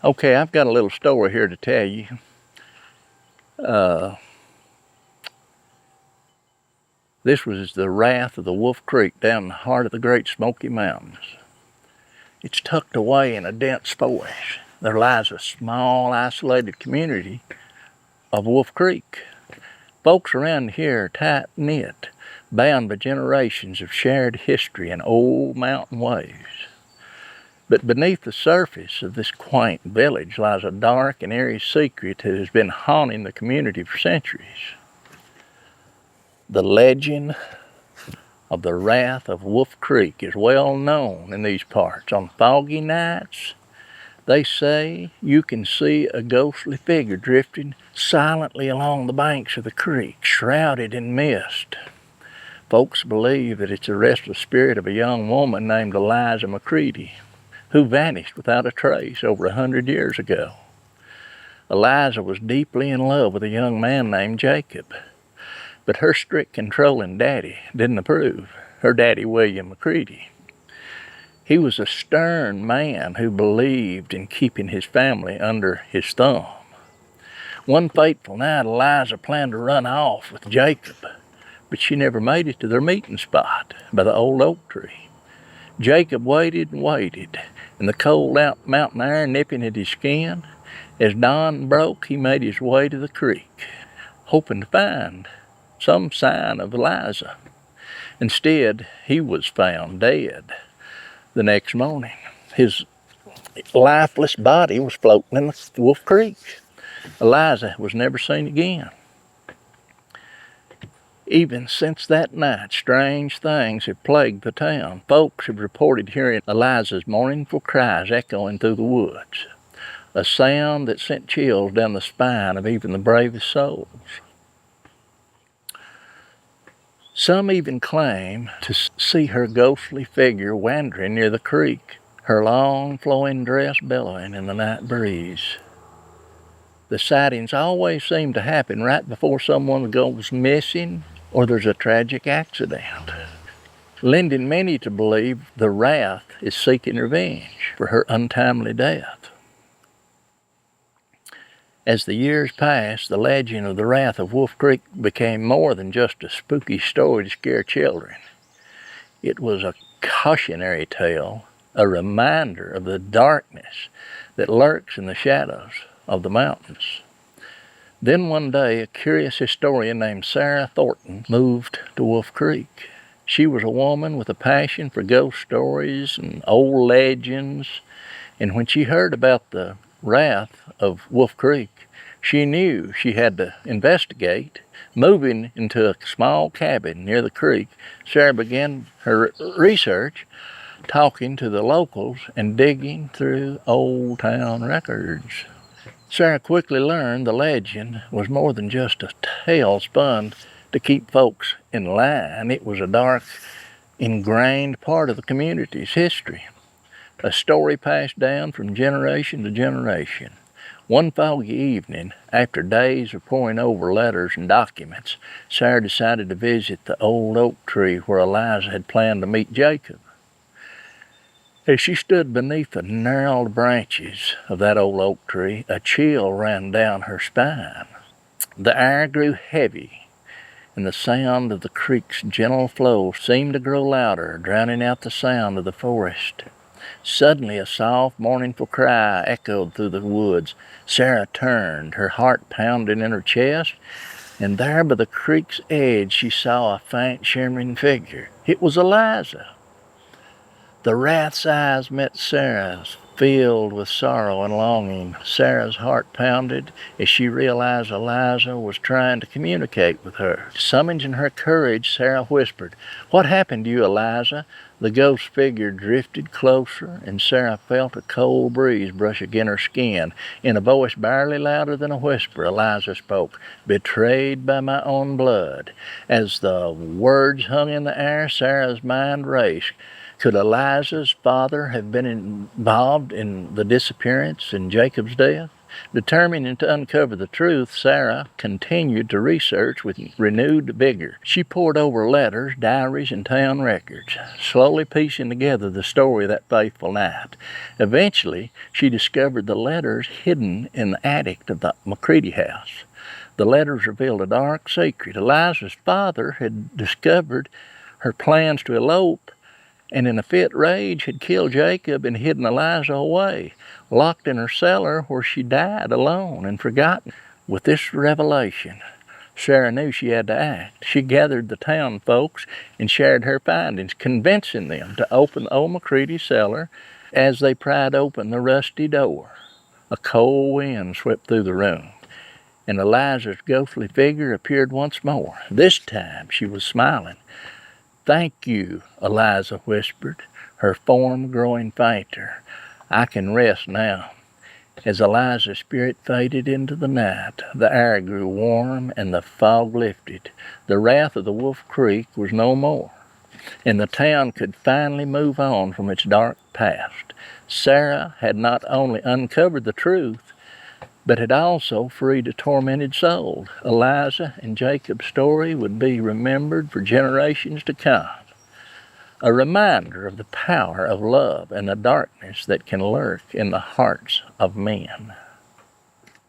Okay, I've got a little story here to tell you. This was the Wrath of the Wolf Creek down in the heart of the Great Smoky Mountains. It's tucked away in a dense forest. There lies a small, isolated community of Wolf Creek. Folks around here are tight-knit, bound by generations of shared history and old mountain ways. But beneath the surface of this quaint village lies a dark and eerie secret that has been haunting the community for centuries. The legend of the Wrath of Wolf Creek is well known in these parts. On foggy nights, they say you can see a ghostly figure drifting silently along the banks of the creek, shrouded in mist. Folks believe that it's the restless spirit of a young woman named Eliza McCready, who vanished without a trace over 100 years ago. Eliza was deeply in love with a young man named Jacob, but her strict controlling daddy didn't approve, her daddy William McCready. He was a stern man who believed in keeping his family under his thumb. One fateful night, Eliza planned to run off with Jacob, but she never made it to their meeting spot by the old oak tree. Jacob waited and waited, in the cold mountain air nipping at his skin. As dawn broke, he made his way to the creek, hoping to find some sign of Eliza. Instead, he was found dead the next morning. His lifeless body was floating in the Wolf Creek. Eliza was never seen again. Even since that night, strange things have plagued the town. Folks have reported hearing Eliza's mournful cries echoing through the woods, a sound that sent chills down the spine of even the bravest souls. Some even claim to see her ghostly figure wandering near the creek, her long flowing dress billowing in the night breeze. The sightings always seem to happen right before someone goes missing or there's a tragic accident, lending many to believe the Wrath is seeking revenge for her untimely death. As the years passed, the legend of the Wrath of Wolf Creek became more than just a spooky story to scare children. It was a cautionary tale, a reminder of the darkness that lurks in the shadows of the mountains. Then one day, a curious historian named Sarah Thornton moved to Wolf Creek. She was a woman with a passion for ghost stories and old legends, and when she heard about the Wrath of Wolf Creek, she knew she had to investigate. Moving into a small cabin near the creek, Sarah began her research, talking to the locals and digging through old town records. Sarah quickly learned the legend was more than just a tale spun to keep folks in line. It was a dark, ingrained part of the community's history, a story passed down from generation to generation. One foggy evening, after days of poring over letters and documents, Sarah decided to visit the old oak tree where Eliza had planned to meet Jacob. As she stood beneath the gnarled branches of that old oak tree, a chill ran down her spine. The air grew heavy, and the sound of the creek's gentle flow seemed to grow louder, drowning out the sound of the forest. Suddenly, a soft, mournful cry echoed through the woods. Sarah turned, her heart pounding in her chest, and there by the creek's edge she saw a faint, shimmering figure. It was Eliza. The Wrath's eyes met Sarah's, filled with sorrow and longing. Sarah's heart pounded as she realized Eliza was trying to communicate with her. Summoning her courage, Sarah whispered, "What happened to you, Eliza?" The ghost figure drifted closer, and Sarah felt a cold breeze brush against her skin. In a voice barely louder than a whisper, Eliza spoke, "Betrayed by my own blood." As the words hung in the air, Sarah's mind raced. Could Eliza's father have been involved in the disappearance and Jacob's death? Determined to uncover the truth, Sarah continued to research with renewed vigor. She pored over letters, diaries, and town records, slowly piecing together the story of that fateful night. Eventually, she discovered the letters hidden in the attic of the McCready house. The letters revealed a dark secret. Eliza's father had discovered her plans to elope, and in a fit rage had killed Jacob and hidden Eliza away, locked in her cellar where she died alone and forgotten. With this revelation, Sarah knew she had to act. She gathered the town folks and shared her findings, convincing them to open the old McCready cellar. As they pried open the rusty door, a cold wind swept through the room, and Eliza's ghostly figure appeared once more. This time she was smiling. "Thank you," Eliza whispered, her form growing fainter. "I can rest now." As Eliza's spirit faded into the night, the air grew warm and the fog lifted. The wrath of the Wolf Creek was no more, and the town could finally move on from its dark past. Sarah had not only uncovered the truth, but had also freed a tormented soul. Eliza and Jacob's story would be remembered for generations to come, a reminder of the power of love and the darkness that can lurk in the hearts of men.